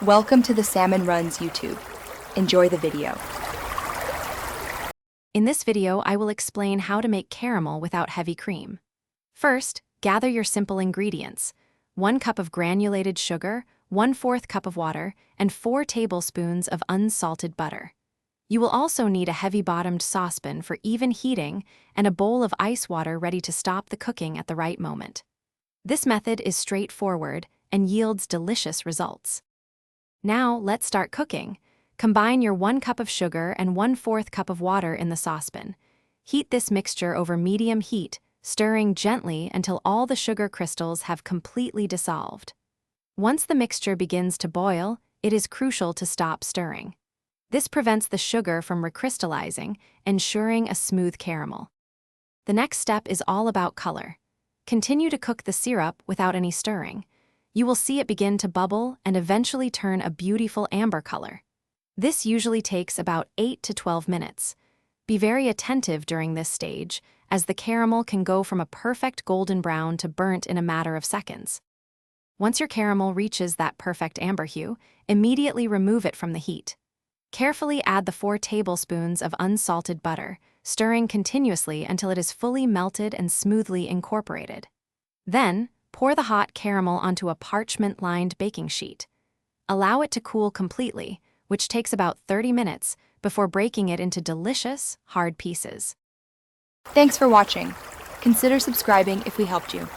Welcome to the Salmon Runs YouTube. Enjoy the video. In this video, I will explain how to make caramel without heavy cream. First, gather your simple ingredients: 1 cup of granulated sugar, 1/4 cup of water, and 4 tablespoons of unsalted butter. You will also need a heavy-bottomed saucepan for even heating and a bowl of ice water ready to stop the cooking at the right moment. This method is straightforward and yields delicious results. Now, let's start cooking. Combine your 1 cup of sugar and 1/4 cup of water in the saucepan. Heat this mixture over medium heat, stirring gently until all the sugar crystals have completely dissolved. Once the mixture begins to boil, it is crucial to stop stirring. This prevents the sugar from recrystallizing, ensuring a smooth caramel. The next step is all about color. Continue to cook the syrup without any stirring. You will see it begin to bubble and eventually turn a beautiful amber color. This usually takes about 8 to 12 minutes. Be very attentive during this stage, as the caramel can go from a perfect golden brown to burnt in a matter of seconds. Once your caramel reaches that perfect amber hue, immediately remove it from the heat. Carefully add the 4 tablespoons of unsalted butter, stirring continuously until it is fully melted and smoothly incorporated. Then, pour the hot caramel onto a parchment-lined baking sheet. Allow it to cool completely, which takes about 30 minutes, before breaking it into delicious, hard pieces. Thanks for watching. Consider subscribing if we helped you.